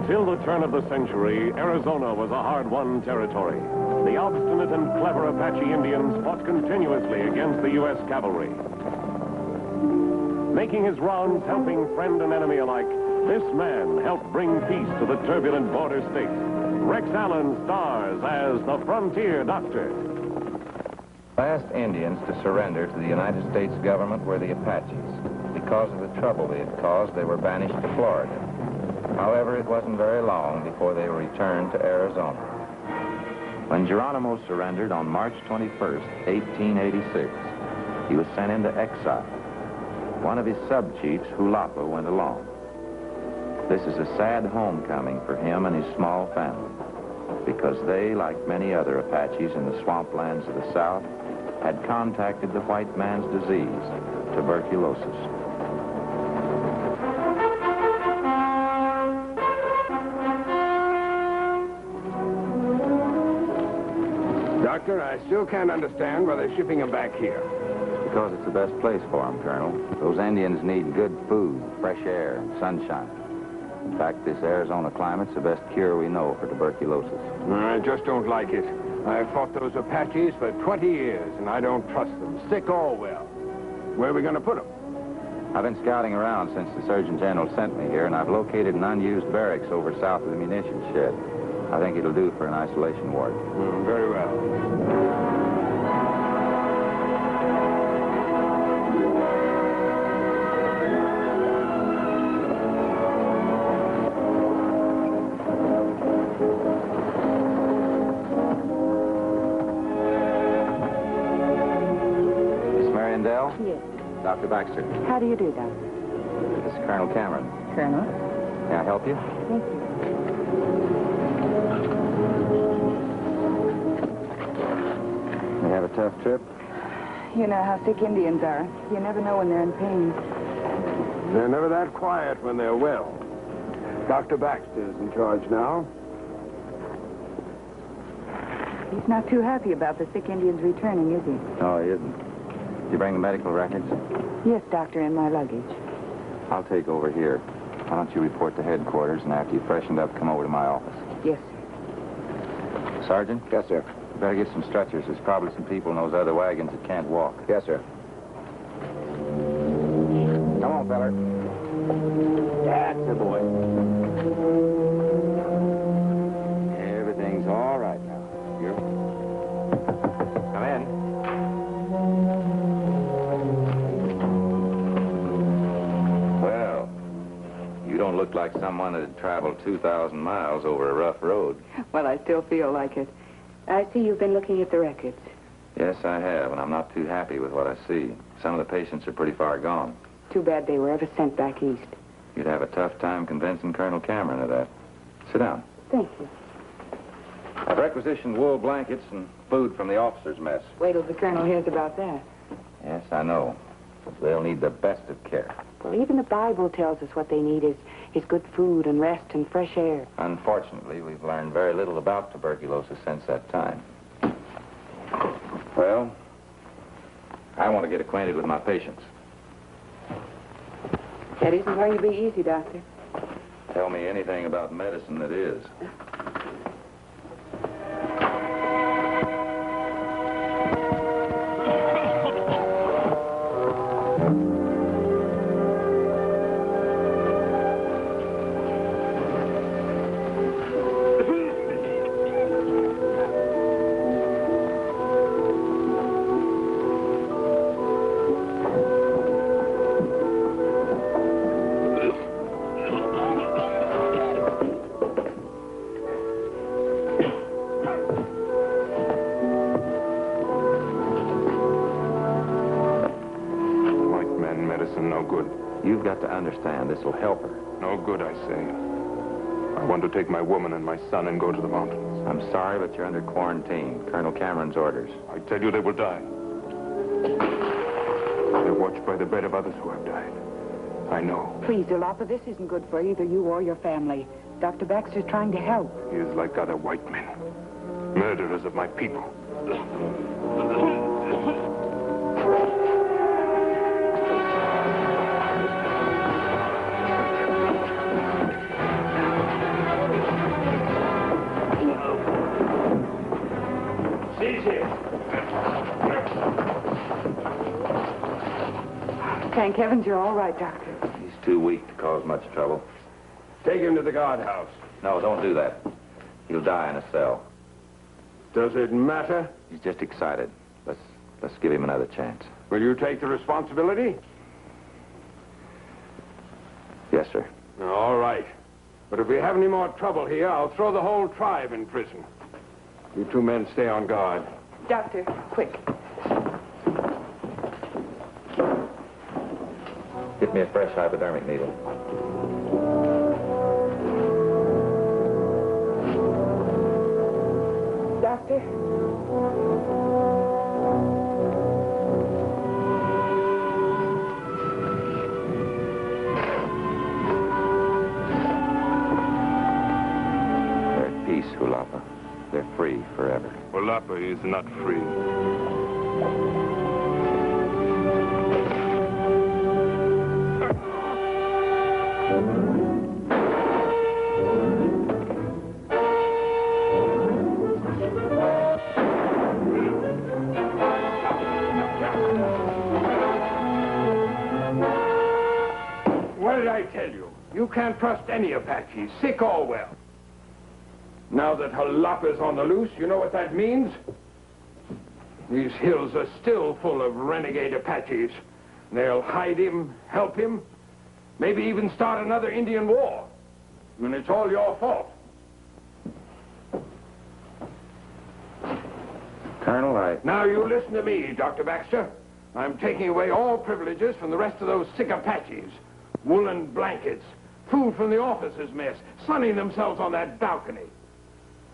Until the turn of the century, Arizona was a hard-won territory. The obstinate and clever Apache Indians fought continuously against the U.S. Cavalry. Making his rounds, helping friend and enemy alike, this man helped bring peace to the turbulent border state. Rex Allen stars as the Frontier Doctor. Last Indians to surrender to the United States government were the Apaches. Because of the trouble they had caused, they were banished to Florida. However, it wasn't very long before they were returned to Arizona. When Geronimo surrendered on March 21st, 1886, he was sent into exile. One of his sub-chiefs, Hulapa, went along. This is a sad homecoming for him and his small family, because they, like many other Apaches in the swamplands of the South, had contacted the white man's disease, tuberculosis. Doctor, I still can't understand why they're shipping him back here. Because it's the best place for them, Colonel. Those Indians need good food, fresh air, and sunshine. In fact, this Arizona climate's the best cure we know for tuberculosis. I just don't like it. I've fought those Apaches for 20 years, and I don't trust them, sick or well. Where are we going to put them? I've been scouting around since the Surgeon General sent me here, and I've located an unused barracks over south of the munitions shed. I think it'll do for an isolation ward. Very well. Yes. Dr. Baxter. How do you do, Doctor? This is Colonel Cameron. Colonel? Can I help you? Thank you. You have a tough trip? You know how sick Indians are. You never know when they're in pain. They're never that quiet when they're well. Dr. Baxter's in charge now. He's not too happy about the sick Indians returning, is he? No, he isn't. Did you bring the medical records? Yes, Doctor, in my luggage. I'll take over here. Why don't you report to headquarters, and after you've freshened up, come over to my office. Yes, sir. Sergeant? Yes, sir. You better get some stretchers. There's probably some people in those other wagons that can't walk. Yes, sir. Come on, feller. That's the boy. Everything's all right now. Here. Come in. Well, you don't look like someone that had traveled 2,000 miles over a rough road. Well, I still feel like it. I see you've been looking at the records. Yes, I have, and I'm not too happy with what I see. Some of the patients are pretty far gone. Too bad they were ever sent back east. You'd have a tough time convincing Colonel Cameron of that. Sit down. Thank you. I've requisitioned wool blankets and food from the officers' mess. Wait till the Colonel hears about that. Yes, I know. They'll need the best of care. Well, even the Bible tells us what they need is good food and rest and fresh air. Unfortunately, we've learned very little about tuberculosis since that time. Well, I want to get acquainted with my patients. That isn't going to be easy, Doctor. Tell me anything about medicine that is. You've got to understand, this will help her. No good, I say. I want to take my woman and my son and go to the mountains. I'm sorry, but you're under quarantine. Colonel Cameron's orders. I tell you, they will die. They're watched by the bed of others who have died. I know. Please, Zulapa, this isn't good for either you or your family. Dr. Baxter's trying to help. He is like other white men. Murderers of my people. Thank heavens you're all right, Doctor. He's too weak to cause much trouble. Take him to the guardhouse. No, don't do that. He'll die in a cell. Does it matter? He's just excited. Let's give him another chance. Will you take the responsibility? Yes, sir. All right. But if we have any more trouble here, I'll throw the whole tribe in prison. You two men stay on guard. Doctor, quick. Get me a fresh hypodermic needle. Doctor? They're at peace, Hulapa. They're free forever. Willapa is not free. What did I tell you? You can't trust any Apaches, sick or well. Now that Jalapa's on the loose, you know what that means? These hills are still full of renegade Apaches. They'll hide him, help him, maybe even start another Indian war. And it's all your fault. Colonel, Now you listen to me, Dr. Baxter. I'm taking away all privileges from the rest of those sick Apaches. Woolen blankets, food from the officers' mess, sunning themselves on that balcony.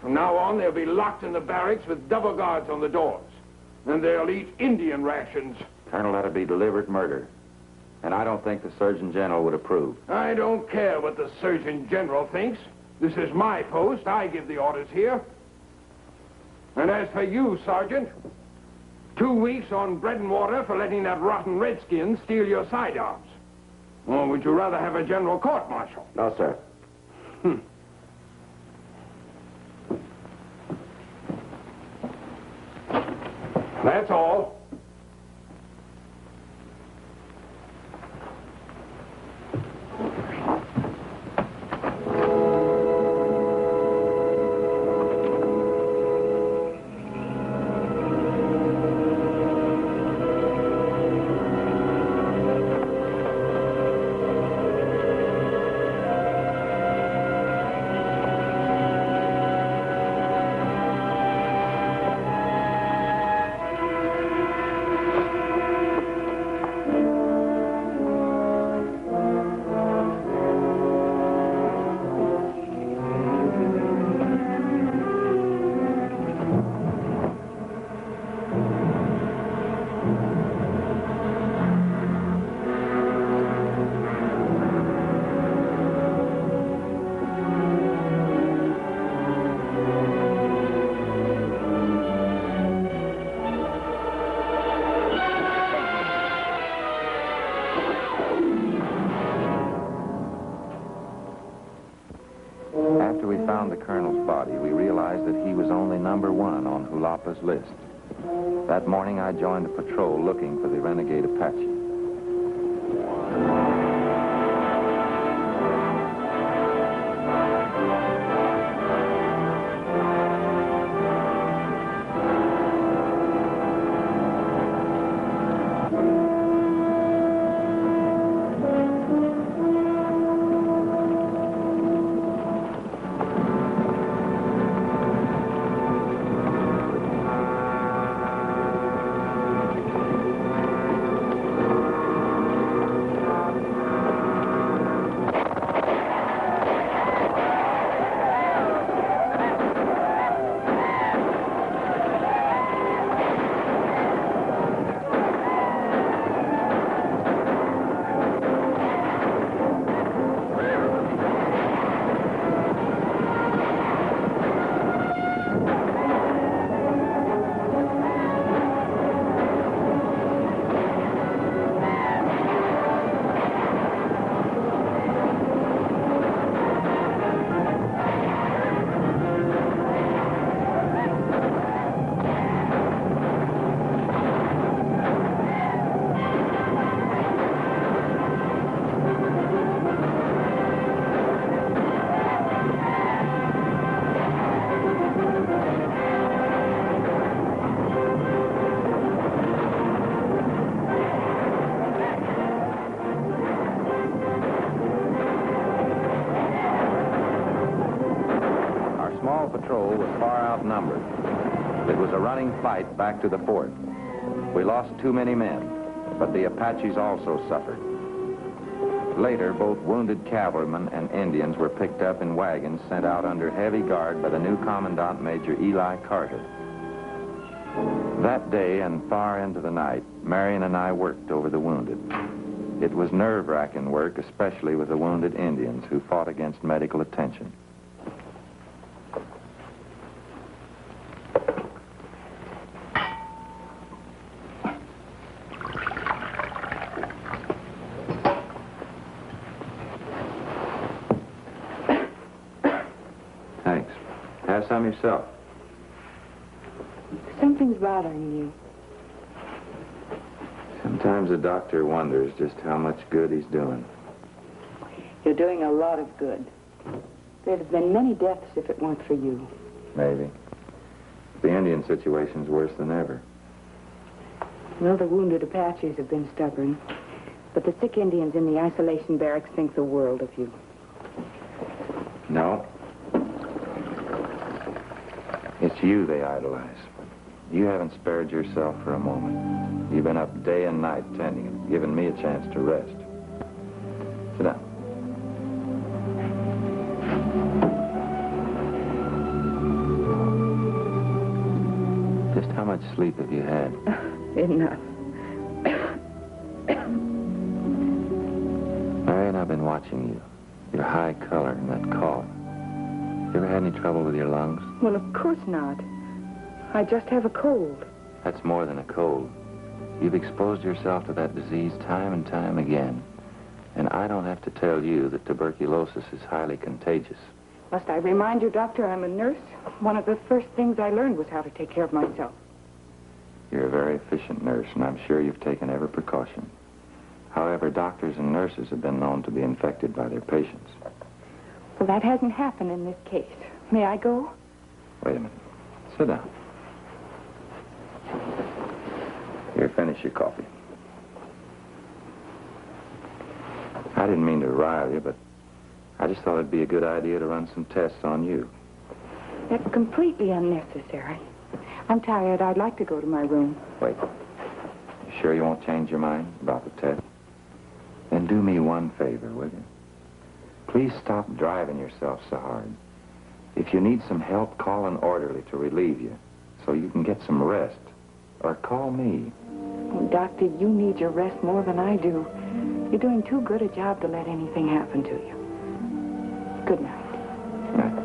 From now on, they'll be locked in the barracks with double guards on the doors. And they'll eat Indian rations. Colonel, that'd be deliberate murder. And I don't think the Surgeon General would approve. I don't care what the Surgeon General thinks. This is my post. I give the orders here. And as for you, Sergeant, 2 weeks on bread and water for letting that rotten redskin steal your sidearms. Or would you rather have a general court-martial? No, sir. That's all. After we found the Colonel's body, we realized that he was only number 1 on Jalapa's list. That morning, I joined a patrol looking for the renegade Apache. outnumbered. It was a running fight back to the fort. We lost too many men, but the Apaches also suffered. Later, both wounded cavalrymen and Indians were picked up in wagons sent out under heavy guard by the new Commandant Major Eli Carter. That day and far into the night, Marion and I worked over the wounded. It was nerve-wracking work, especially with the wounded Indians who fought against medical attention. Thanks. Have some yourself. Something's bothering you. Sometimes a doctor wonders just how much good he's doing. You're doing a lot of good. There'd have been many deaths if it weren't for you. Maybe. The Indian situation's worse than ever. Well, the wounded Apaches have been stubborn. But the sick Indians in the isolation barracks think the world of you. No. It's you they idolize. You haven't spared yourself for a moment. You've been up day and night tending it, giving me a chance to rest. Sit down. Just how much sleep have you had? Enough. Marion, I've been watching you. Your high color and that cough. You ever had any trouble with your lungs? Well, of course not. I just have a cold. That's more than a cold. You've exposed yourself to that disease time and time again. And I don't have to tell you that tuberculosis is highly contagious. Must I remind you, Doctor, I'm a nurse? One of the first things I learned was how to take care of myself. You're a very efficient nurse, and I'm sure you've taken every precaution. However, doctors and nurses have been known to be infected by their patients. Well, that hasn't happened in this case. May I go? Wait a minute. Sit down. Here, finish your coffee. I didn't mean to rile you, but I just thought it'd be a good idea to run some tests on you. That's completely unnecessary. I'm tired. I'd like to go to my room. Wait. You sure you won't change your mind about the test? Then do me one favor, will you? Please stop driving yourself so hard. If you need some help, call an orderly to relieve you so you can get some rest. Or call me. Oh, Doctor, you need your rest more than I do. You're doing too good a job to let anything happen to you. Good night. Night.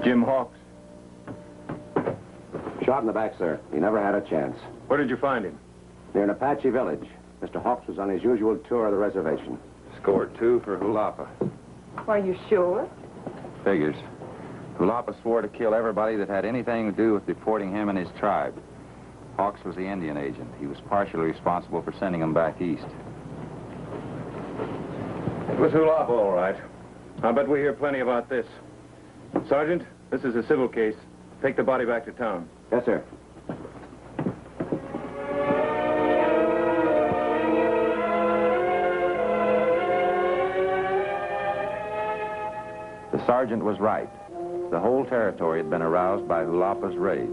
Jim Hawks. Shot in the back, sir. He never had a chance. Where did you find him? Near an Apache village. Mr. Hawks was on his usual tour of the reservation. Score 2 for Hulapa. Are you sure? Figures. Hulapa swore to kill everybody that had anything to do with deporting him and his tribe. Hawks was the Indian agent. He was partially responsible for sending them back east. It was Hulapa, all right. I bet we hear plenty about this. Sergeant, this is a civil case. Take the body back to town. Yes, sir. The sergeant was right. The whole territory had been aroused by Hulapa's raids.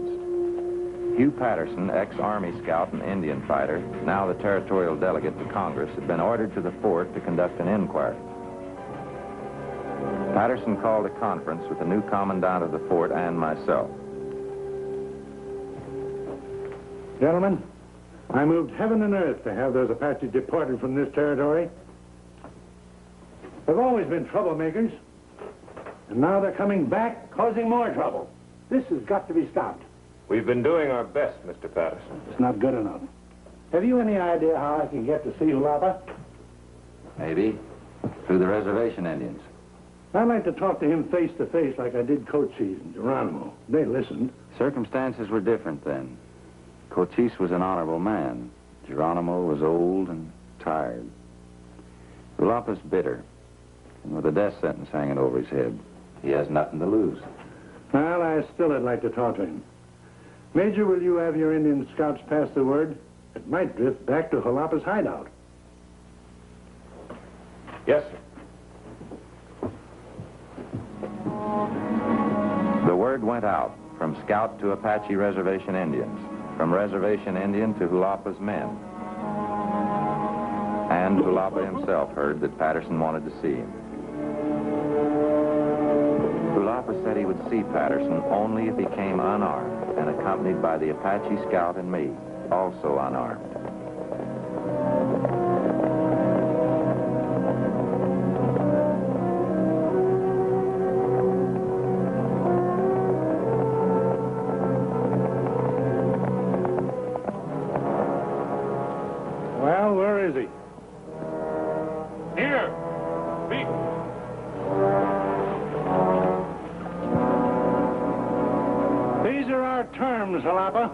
Hugh Patterson, ex-Army scout and Indian fighter, now the territorial delegate to Congress, had been ordered to the fort to conduct an inquiry. Patterson called a conference with the new commandant of the fort and myself. Gentlemen, I moved heaven and earth to have those Apaches deported from this territory. They've always been troublemakers, and now they're coming back, causing more trouble. This has got to be stopped. We've been doing our best, Mr. Patterson. It's not good enough. Have you any idea how I can get to see Hulapa? Maybe. Through the reservation Indians. I'd like to talk to him face to face like I did Cochise and Geronimo. They listened. Circumstances were different then. Cochise was an honorable man. Geronimo was old and tired. Ullapa's bitter. And with a death sentence hanging over his head, he has nothing to lose. Well, I'd like to talk to him. Major, will you have your Indian scouts pass the word? It might drift back to Ullapa's hideout. Yes, sir. The word went out from scout to Apache reservation Indians, from reservation Indian to Ullapa's men. And Ullapa himself heard that Patterson wanted to see him. Ullapa said he would see Patterson only if he came unarmed and accompanied by the Apache scout and me, also unarmed. Well, where is he? Here. Speak. These are our terms, Ullapa.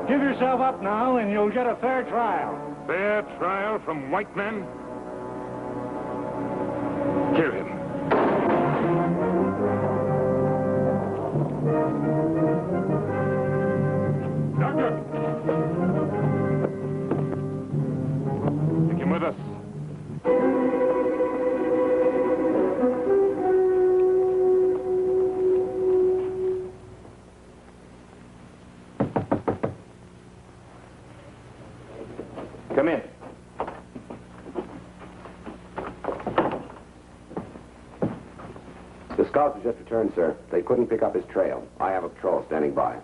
Give yourself up now, and you'll get a fair trial. Fair trial from white men? Kill him. Doctor! Take him with us. Come in. The scouts have just returned, sir. They couldn't pick up his trail. I have a patrol standing by.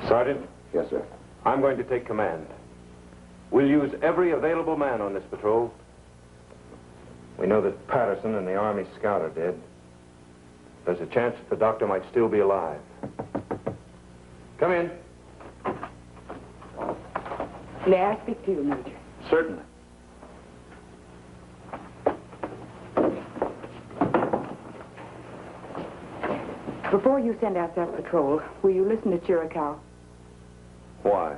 Sergeant? Yes, sir. I'm going to take command. We'll use every available man on this patrol. We know that Patterson and the Army scout are dead. There's a chance that the doctor might still be alive. Come in. May I speak to you, Major? Certainly. Before you send out that patrol, will you listen to Chiricahua? Why?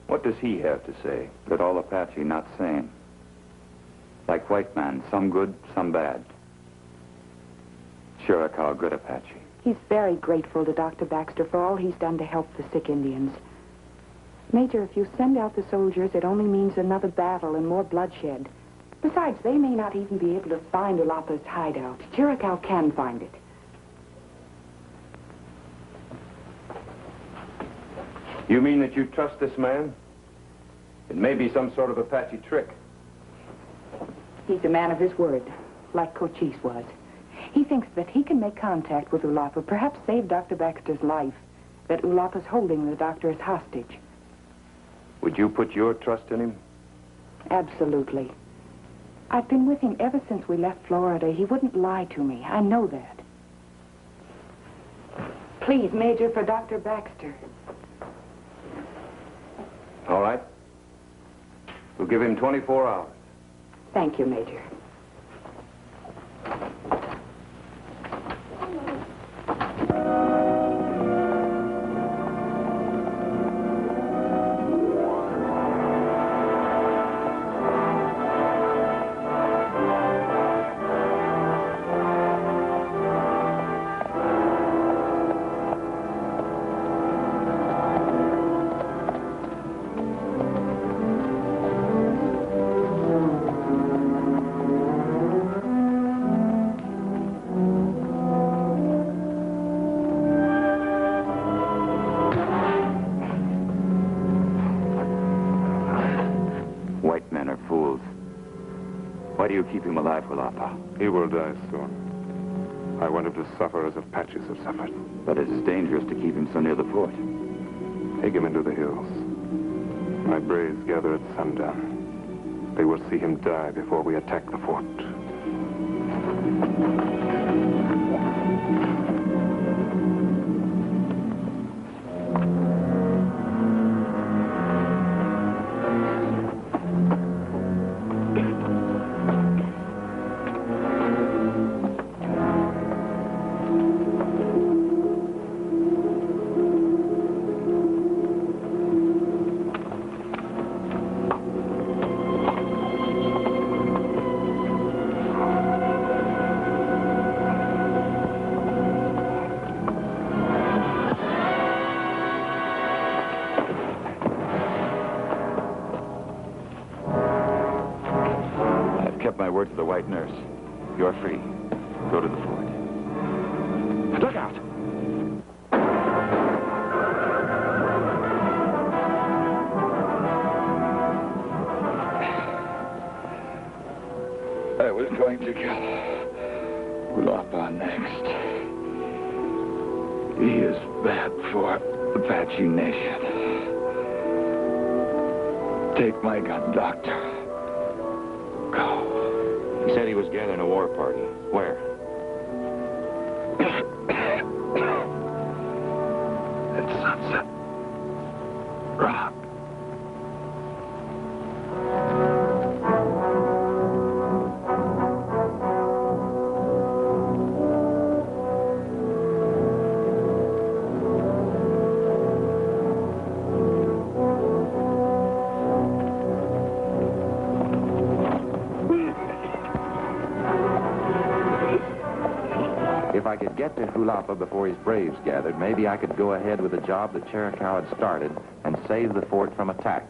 What does he have to say? That all Apache not same. Like white man, some good, some bad. Chiricahua good Apache. He's very grateful to Dr. Baxter for all he's done to help the sick Indians. Major, if you send out the soldiers, it only means another battle and more bloodshed. Besides, they may not even be able to find Ullapa's hideout. Chiricahua can find it. You mean that you trust this man? It may be some sort of Apache trick. He's a man of his word, like Cochise was. He thinks that he can make contact with Ullapa, perhaps save Dr. Baxter's life, that Ullapa's holding the doctor as hostage. Would you put your trust in him? Absolutely. I've been with him ever since we left Florida. He wouldn't lie to me. I know that. Please, Major, for Dr. Baxter. All right. We'll give him 24 hours. Thank you, Major. Why do you keep him alive, Ullapa? He will die soon. I want him to suffer as Apaches have suffered. But it is dangerous to keep him so near the fort. Take him into the hills. My braves gather at sundown. They will see him die before we attack the fort. I've kept my word to the white nurse. You're free. Go to the fort. Look out! I was going to kill Willcox next. He is bad for Apache Nation. Take my gun, Doctor. Go. He said he was gathering a war party. Where? At Sunset Rock. If I could get to Hulapa before his braves gathered, maybe I could go ahead with the job that Cherokee had started and save the fort from attack.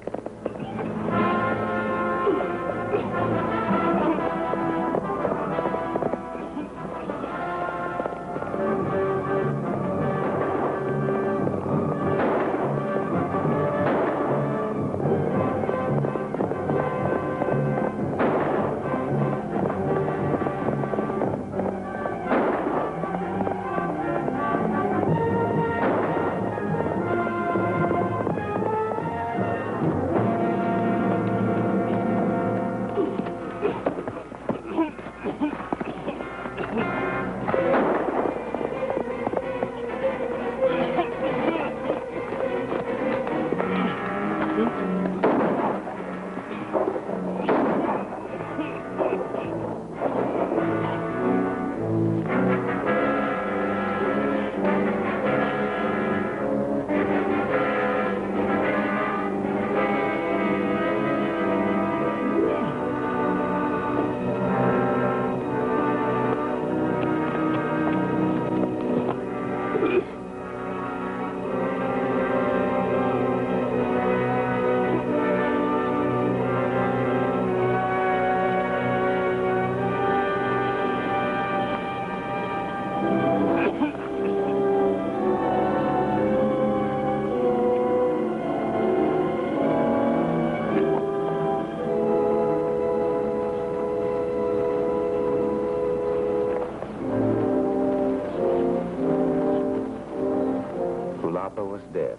Was dead.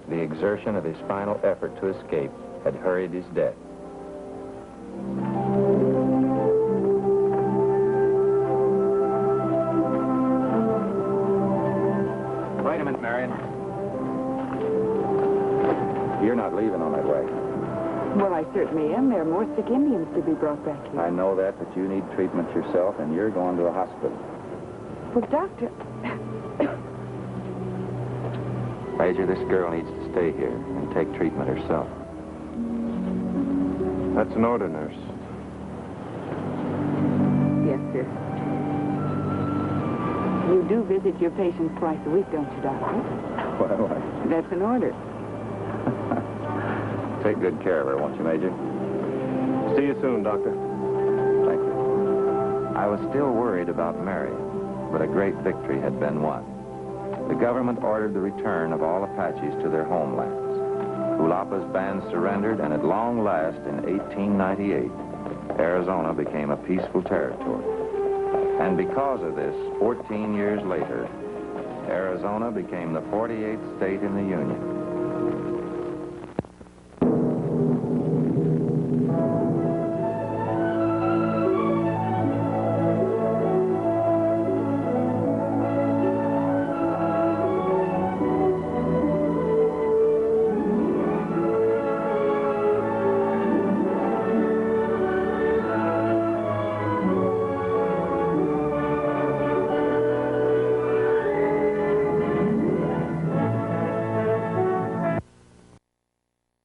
The exertion of his final effort to escape had hurried his death. Wait a minute, Marion. You're not leaving on that way. Well, I certainly am. There are more sick Indians to be brought back here. I know that, but you need treatment yourself, and you're going to a hospital. Well, Doctor... Major, this girl needs to stay here and take treatment herself. That's an order, nurse. Yes, sir. You do visit your patients twice a week, don't you, Doctor? Well, That's an order. take good care of her, won't you, Major? See you soon, Doctor. Thank you. I was still worried about Mary, but a great victory had been won. The government ordered the return of all Apaches to their homelands. Hulapa's band surrendered, and at long last, in 1898, Arizona became a peaceful territory. And because of this, 14 years later, Arizona became the 48th state in the Union.